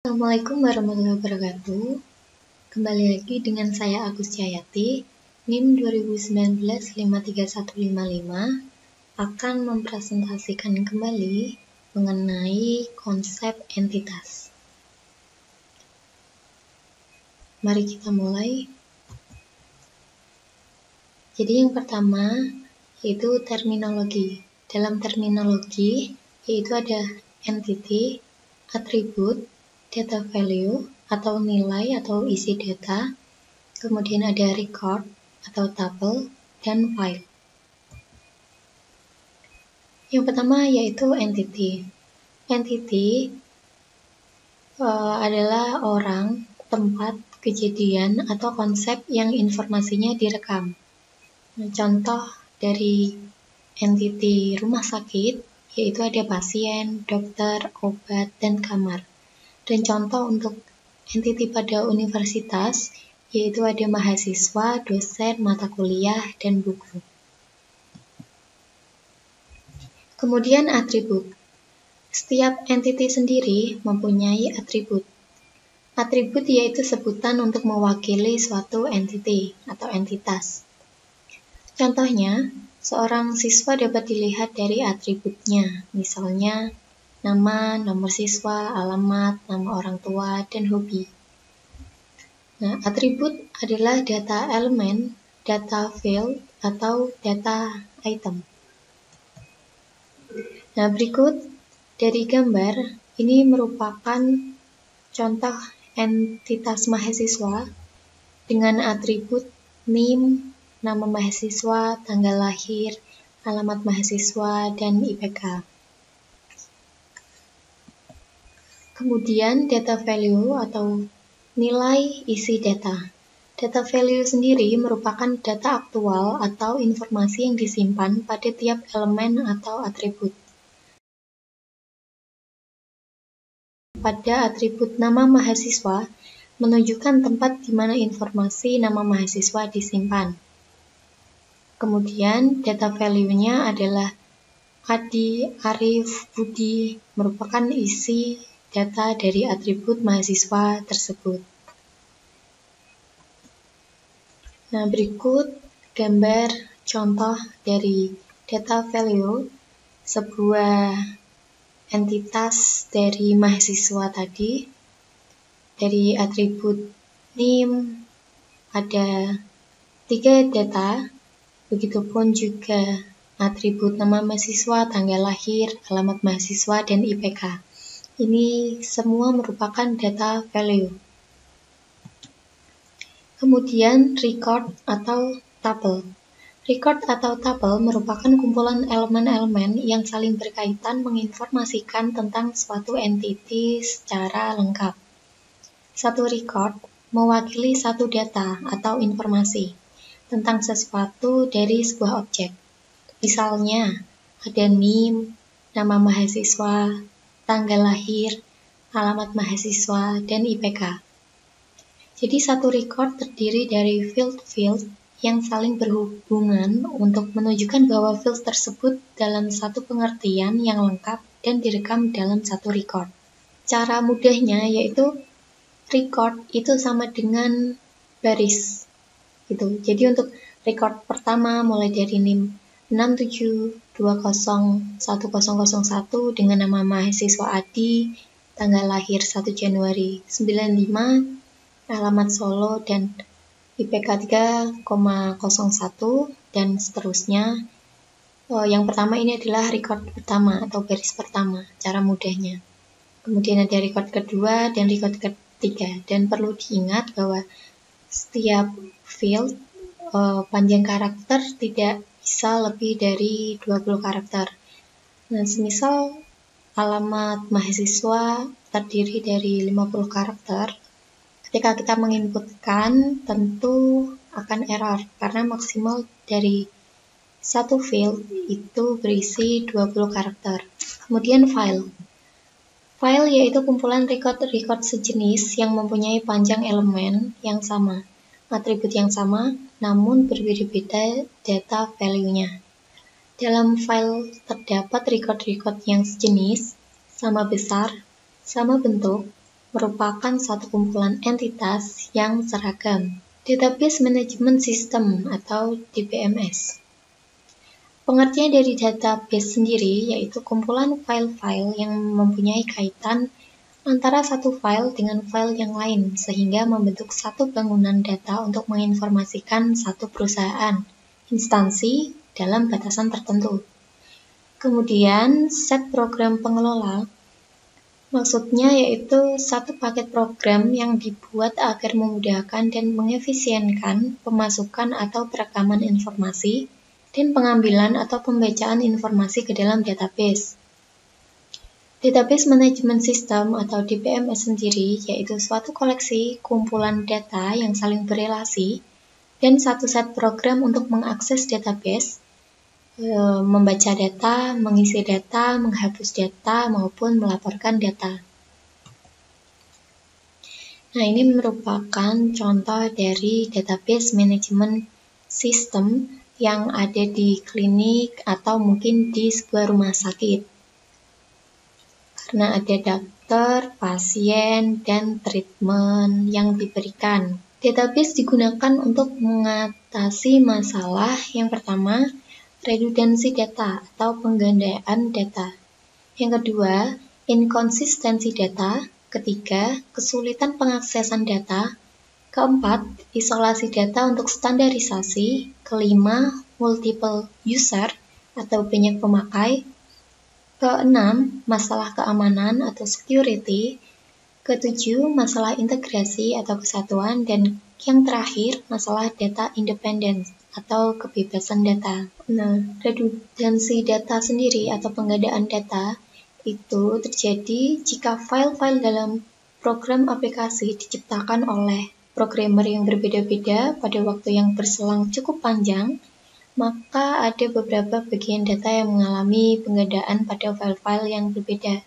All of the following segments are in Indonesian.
Assalamualaikum warahmatullahi wabarakatuh. Kembali lagi dengan saya Agus Cahyati, NIM 2019-53155 akan mempresentasikan kembali mengenai konsep entitas. Mari kita mulai. Jadi yang pertama yaitu terminologi. Dalam terminologi yaitu ada entity, atribut, data value atau nilai atau isi data, kemudian ada record atau tuple, dan file. Yang pertama yaitu entity. Entity adalah orang, tempat, kejadian, atau konsep yang informasinya direkam. Contoh dari entity rumah sakit yaitu ada pasien, dokter, obat, dan kamar. Dan contoh untuk entity pada universitas yaitu ada mahasiswa, dosen, mata kuliah, dan buku. Kemudian atribut. Setiap entity sendiri mempunyai atribut. Atribut yaitu sebutan untuk mewakili suatu entity atau entitas. Contohnya, seorang siswa dapat dilihat dari atributnya, misalnya nama, nomor siswa, alamat, nama orang tua, dan hobi. Nah, atribut adalah data elemen, data field, atau data item. Nah, berikut dari gambar ini merupakan contoh entitas mahasiswa dengan atribut NIM, nama mahasiswa, tanggal lahir, alamat mahasiswa, dan IPK. Kemudian data value atau nilai isi data. Data value sendiri merupakan data aktual atau informasi yang disimpan pada tiap elemen atau atribut. Pada atribut nama mahasiswa menunjukkan tempat di mana informasi nama mahasiswa disimpan. Kemudian data value-nya adalah Adi, Arif, Budi merupakan isi data dari atribut mahasiswa tersebut. Nah, berikut gambar contoh dari data value sebuah entitas dari mahasiswa tadi. Dari atribut NIM ada 3 data, begitupun juga atribut nama mahasiswa, tanggal lahir, alamat mahasiswa, dan IPK. Ini semua merupakan data value. Kemudian record atau tuple. Record atau tuple merupakan kumpulan elemen-elemen yang saling berkaitan menginformasikan tentang suatu entity secara lengkap. Satu record mewakili satu data atau informasi tentang sesuatu dari sebuah objek. Misalnya, ada NIM, nama mahasiswa, tanggal lahir, alamat mahasiswa, dan IPK. Jadi satu record terdiri dari field-field yang saling berhubungan untuk menunjukkan bahwa field tersebut dalam satu pengertian yang lengkap dan direkam dalam satu record. Cara mudahnya yaitu record itu sama dengan baris. Gitu. Jadi untuk record pertama mulai dari NIM 67201001 dengan nama mahasiswa Adi, tanggal lahir 1 Januari 95, alamat Solo, dan IPK 3,01 dan seterusnya. Yang pertama ini adalah record pertama atau baris pertama, cara mudahnya. Kemudian ada record kedua dan record ketiga. Dan perlu diingat bahwa setiap field panjang karakter tidak bisa lebih dari 20 karakter. Nah, semisal alamat mahasiswa terdiri dari 50 karakter, ketika kita menginputkan tentu akan error karena maksimal dari satu field itu berisi 20 karakter. Kemudian file. File yaitu kumpulan record-record sejenis yang mempunyai panjang elemen yang sama, atribut yang sama, namun berbeda-beda data value-nya. Dalam file terdapat record-record yang sejenis, sama besar, sama bentuk, merupakan suatu kumpulan entitas yang seragam. Database Management System atau DBMS. Pengertian dari database sendiri yaitu kumpulan file-file yang mempunyai kaitan antara satu file dengan file yang lain sehingga membentuk satu bangunan data untuk menginformasikan satu perusahaan, instansi dalam batasan tertentu. Kemudian, set program pengelola maksudnya yaitu satu paket program yang dibuat agar memudahkan dan mengefisienkan pemasukan atau perekaman informasi dan pengambilan atau pembacaan informasi ke dalam database. Database Management System atau DBMS sendiri yaitu suatu koleksi kumpulan data yang saling berelasi dan satu set program untuk mengakses database, membaca data, mengisi data, menghapus data, maupun melaporkan data. Nah, ini merupakan contoh dari database management system yang ada di klinik atau mungkin di sebuah rumah sakit. Karena ada dokter, pasien, dan treatment yang diberikan. Database digunakan untuk mengatasi masalah yang pertama, redundansi data atau penggandaan data. Yang kedua, inkonsistensi data. Ketiga, kesulitan pengaksesan data. Keempat, isolasi data untuk standarisasi. Kelima, multiple user atau banyak pemakai. Keenam, masalah keamanan atau security. Ketujuh, masalah integrasi atau kesatuan. Dan yang terakhir, masalah data independence atau kebebasan data. Nah, redundansi data sendiri atau penggandaan data itu terjadi jika file-file dalam program aplikasi diciptakan oleh programmer yang berbeda-beda pada waktu yang berselang cukup panjang, maka ada beberapa bagian data yang mengalami penggandaan pada file-file yang berbeda.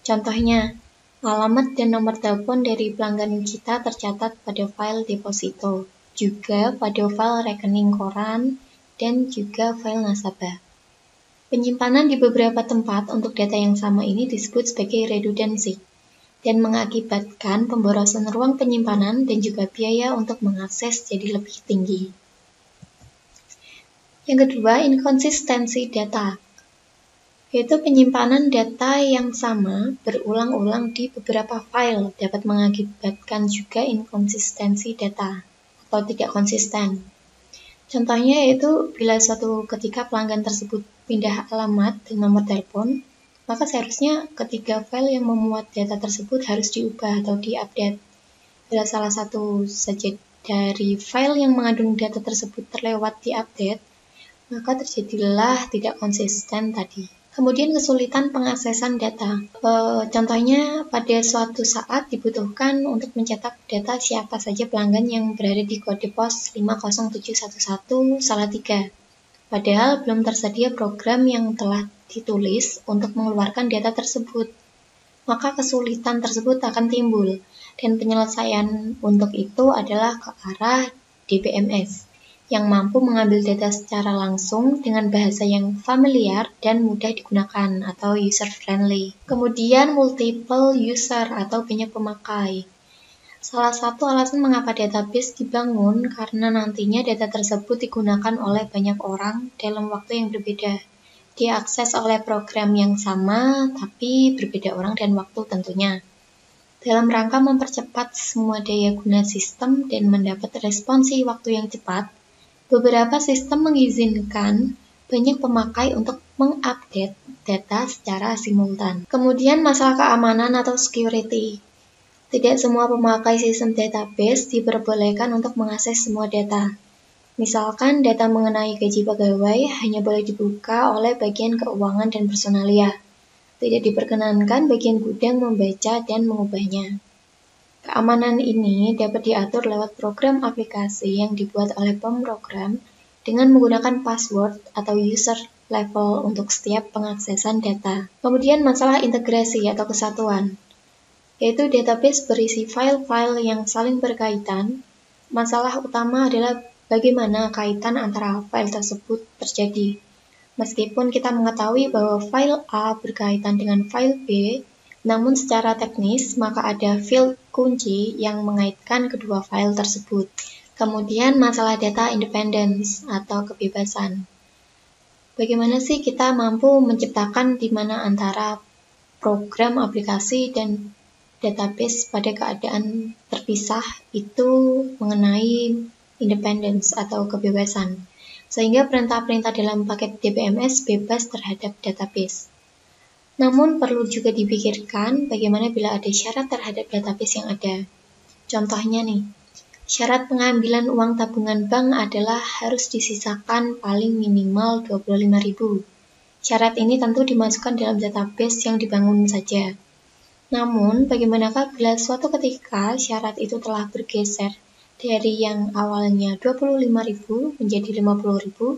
Contohnya, alamat dan nomor telepon dari pelanggan kita tercatat pada file deposito, juga pada file rekening koran, dan juga file nasabah. Penyimpanan di beberapa tempat untuk data yang sama ini disebut sebagai redundancy, dan mengakibatkan pemborosan ruang penyimpanan dan juga biaya untuk mengakses jadi lebih tinggi. Yang kedua, inkonsistensi data, yaitu penyimpanan data yang sama berulang-ulang di beberapa file dapat mengakibatkan juga inkonsistensi data atau tidak konsisten. Contohnya yaitu bila suatu ketika pelanggan tersebut pindah alamat dan nomor telepon, maka seharusnya ketiga file yang memuat data tersebut harus diubah atau diupdate. Bila salah satu saja dari file yang mengandung data tersebut terlewat diupdate, maka terjadilah tidak konsisten tadi. Kemudian kesulitan pengaksesan data. Contohnya pada suatu saat dibutuhkan untuk mencetak data siapa saja pelanggan yang berada di kode pos 50711 Salatiga. Padahal belum tersedia program yang telah ditulis untuk mengeluarkan data tersebut. Maka kesulitan tersebut akan timbul dan penyelesaian untuk itu adalah ke arah DBMS yang mampu mengambil data secara langsung dengan bahasa yang familiar dan mudah digunakan atau user-friendly. Kemudian multiple user atau banyak pemakai. Salah satu alasan mengapa database dibangun karena nantinya data tersebut digunakan oleh banyak orang dalam waktu yang berbeda. Diakses oleh program yang sama tapi berbeda orang dan waktu tentunya. Dalam rangka mempercepat semua daya guna sistem dan mendapat responsi waktu yang cepat, beberapa sistem mengizinkan banyak pemakai untuk mengupdate data secara simultan. Kemudian masalah keamanan atau security. Tidak semua pemakai sistem database diperbolehkan untuk mengakses semua data. Misalkan data mengenai gaji pegawai hanya boleh dibuka oleh bagian keuangan dan personalia. Tidak diperkenankan bagian gudang membaca dan mengubahnya. Keamanan ini dapat diatur lewat program aplikasi yang dibuat oleh pemrogram dengan menggunakan password atau user level untuk setiap pengaksesan data. Kemudian masalah integrasi atau kesatuan, yaitu database berisi file-file yang saling berkaitan. Masalah utama adalah bagaimana kaitan antara file tersebut terjadi. Meskipun kita mengetahui bahwa file A berkaitan dengan file B, Namun secara teknis, maka ada field kunci yang mengaitkan kedua file tersebut. Kemudian masalah data independence atau kebebasan. Bagaimana sih kita mampu menciptakan di mana antara program, aplikasi, dan database pada keadaan terpisah itu mengenai independence atau kebebasan. Sehingga perintah-perintah dalam paket DBMS bebas terhadap database. Namun perlu juga dipikirkan bagaimana bila ada syarat terhadap database yang ada. Contohnya nih, syarat pengambilan uang tabungan bank adalah harus disisakan paling minimal 25.000. Syarat ini tentu dimasukkan dalam database yang dibangun saja. Namun, bagaimanakah bila suatu ketika syarat itu telah bergeser dari yang awalnya 25.000 menjadi 50.000?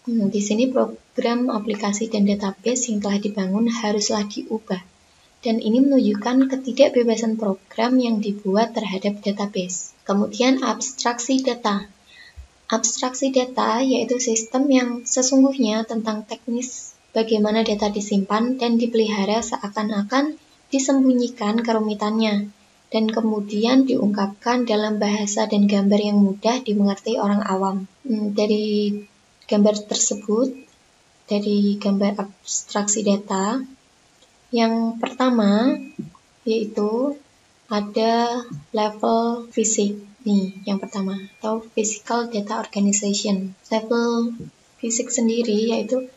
Di sini program, aplikasi, dan database yang telah dibangun haruslah diubah. Dan ini menunjukkan ketidakbebasan program yang dibuat terhadap database. Kemudian abstraksi data. Abstraksi data yaitu sistem yang sesungguhnya tentang teknis bagaimana data disimpan dan dipelihara seakan-akan disembunyikan kerumitannya, dan kemudian diungkapkan dalam bahasa dan gambar yang mudah dimengerti orang awam. Dari gambar tersebut, dari gambar abstraksi data, yang pertama yaitu ada level fisik. Nih, yang pertama, atau Physical Data Organization. Level fisik sendiri yaitu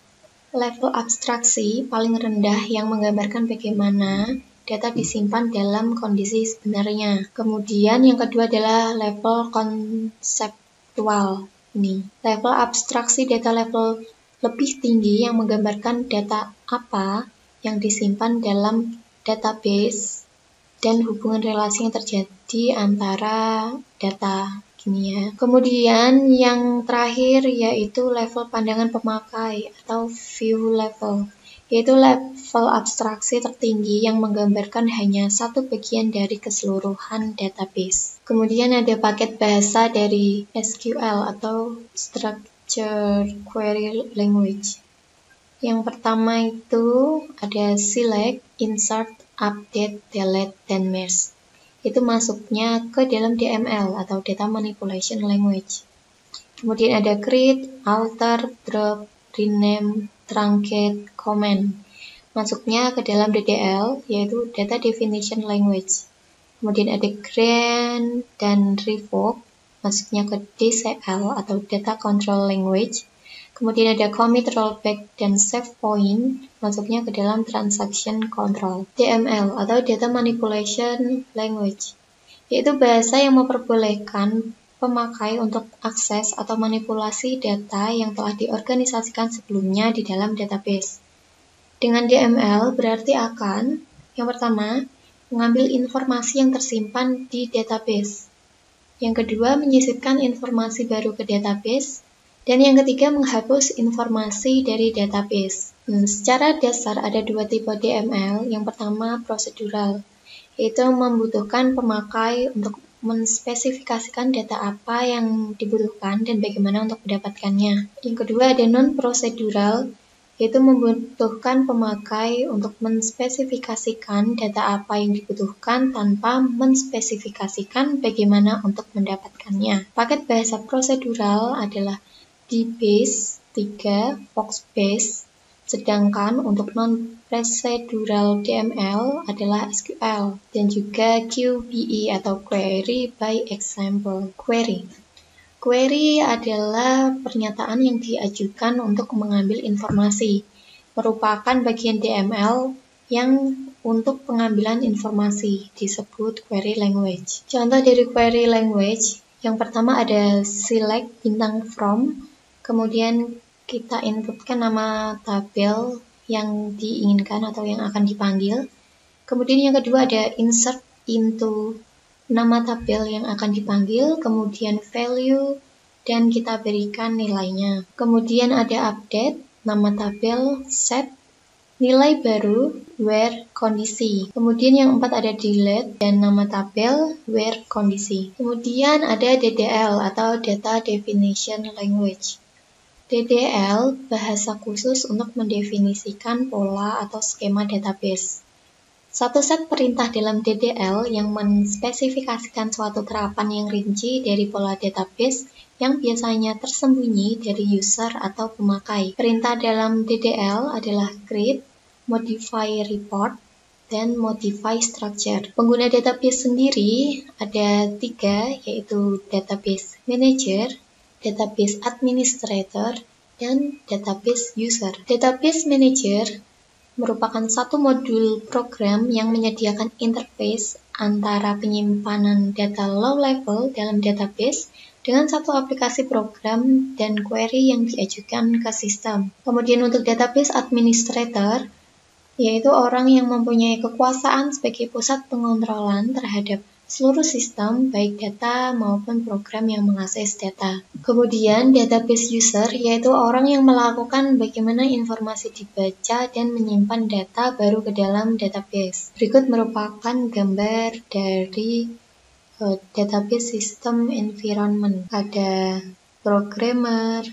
level abstraksi paling rendah yang menggambarkan bagaimana data disimpan dalam kondisi sebenarnya. Kemudian yang kedua adalah level konseptual. Nih, level abstraksi data level lebih tinggi yang menggambarkan data apa yang disimpan dalam database dan hubungan relasi yang terjadi antara data. Kemudian yang terakhir yaitu level pandangan pemakai atau view level, yaitu level abstraksi tertinggi yang menggambarkan hanya satu bagian dari keseluruhan database. Kemudian ada paket bahasa dari SQL atau Structured Query Language. Yang pertama itu ada select, insert, update, delete, dan merge. Itu masuknya ke dalam DML atau Data Manipulation Language. Kemudian ada create, alter, drop, rename, truncate, comment. Masuknya ke dalam DDL, yaitu Data Definition Language. Kemudian ada grant dan revoke, masuknya ke DCL atau Data Control Language. Kemudian ada commit, rollback, dan save point, masuknya ke dalam transaction control. DML atau Data Manipulation Language, yaitu bahasa yang memperbolehkan pemakai untuk akses atau manipulasi data yang telah diorganisasikan sebelumnya di dalam database. Dengan DML berarti akan, yang pertama, mengambil informasi yang tersimpan di database. Yang kedua, menyisipkan informasi baru ke database. Dan yang ketiga, menghapus informasi dari database. Secara dasar ada dua tipe DML. Yang pertama, prosedural, yaitu membutuhkan pemakai untuk menspesifikasikan data apa yang dibutuhkan dan bagaimana untuk mendapatkannya. Yang kedua, ada non-prosedural, yaitu membutuhkan pemakai untuk menspesifikasikan data apa yang dibutuhkan tanpa menspesifikasikan bagaimana untuk mendapatkannya. Paket bahasa prosedural adalah DBase 3, Foxbase, sedangkan untuk non-procedural DML adalah SQL dan juga QBE atau Query by Example Query. Query adalah pernyataan yang diajukan untuk mengambil informasi, merupakan bagian DML yang untuk pengambilan informasi disebut query language. Contoh dari query language, yang pertama ada select bintang from, kemudian kita inputkan nama tabel yang diinginkan atau yang akan dipanggil. Kemudian yang kedua ada insert into, nama tabel yang akan dipanggil, kemudian value, dan kita berikan nilainya. Kemudian ada update, nama tabel, set, nilai baru, where, kondisi. Kemudian yang keempat ada delete dan nama tabel, where, kondisi. Kemudian ada DDL atau Data Definition Language. DDL bahasa khusus untuk mendefinisikan pola atau skema database. Satu set perintah dalam DDL yang menspesifikasikan suatu terapan yang rinci dari pola database yang biasanya tersembunyi dari user atau pemakai. Perintah dalam DDL adalah create, modify report, dan modify structure. Pengguna database sendiri ada 3, yaitu database manager, database administrator, dan database user. Database manager merupakan satu modul program yang menyediakan interface antara penyimpanan data low level dalam database dengan satu aplikasi program dan query yang diajukan ke sistem. Kemudian untuk database administrator, yaitu orang yang mempunyai kekuasaan sebagai pusat pengontrolan terhadap seluruh sistem, baik data maupun program yang mengakses data. Kemudian, database user yaitu orang yang melakukan bagaimana informasi dibaca dan menyimpan data baru ke dalam database. Berikut merupakan gambar dari database system environment. Ada programmer,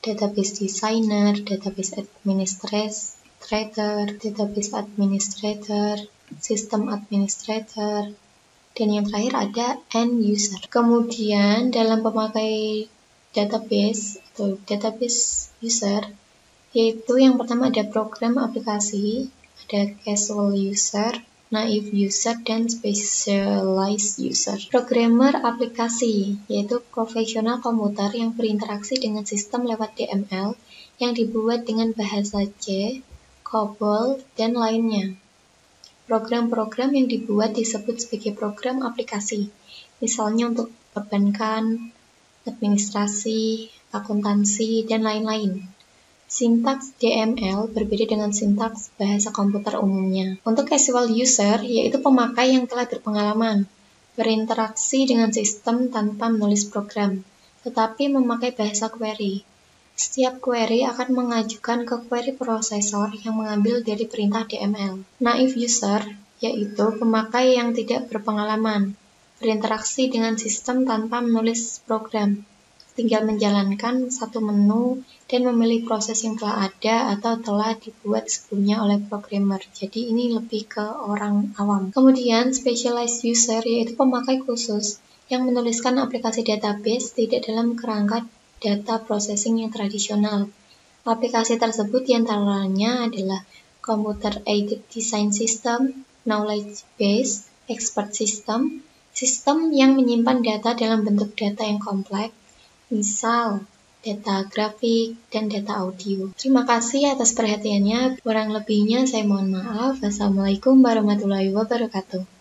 database designer, database administrator, database administrator, system administrator, dan yang terakhir ada end user. Kemudian dalam pemakai database atau database user, yaitu yang pertama ada program aplikasi, ada casual user, naive user, dan specialized user. Programmer aplikasi, yaitu profesional komputer yang berinteraksi dengan sistem lewat DML yang dibuat dengan bahasa C, COBOL, dan lainnya. Program-program yang dibuat disebut sebagai program aplikasi, misalnya untuk perbankan, administrasi, akuntansi, dan lain-lain. Sintaks DML berbeda dengan sintaks bahasa komputer umumnya. Untuk casual user, yaitu pemakai yang telah berpengalaman, berinteraksi dengan sistem tanpa menulis program, tetapi memakai bahasa query. Setiap query akan mengajukan ke query processor yang mengambil dari perintah DML. Naive user, yaitu pemakai yang tidak berpengalaman, berinteraksi dengan sistem tanpa menulis program, tinggal menjalankan satu menu dan memilih proses yang telah ada atau telah dibuat sebelumnya oleh programmer. Jadi ini lebih ke orang awam. Kemudian specialized user, yaitu pemakai khusus yang menuliskan aplikasi database tidak dalam kerangka data processing yang tradisional. Aplikasi tersebut diantaranya adalah Computer Aided Design System, Knowledge Base, Expert System, sistem yang menyimpan data dalam bentuk data yang kompleks, misal data grafik dan data audio. Terima kasih atas perhatiannya. Kurang lebihnya saya mohon maaf. Wassalamualaikum warahmatullahi wabarakatuh.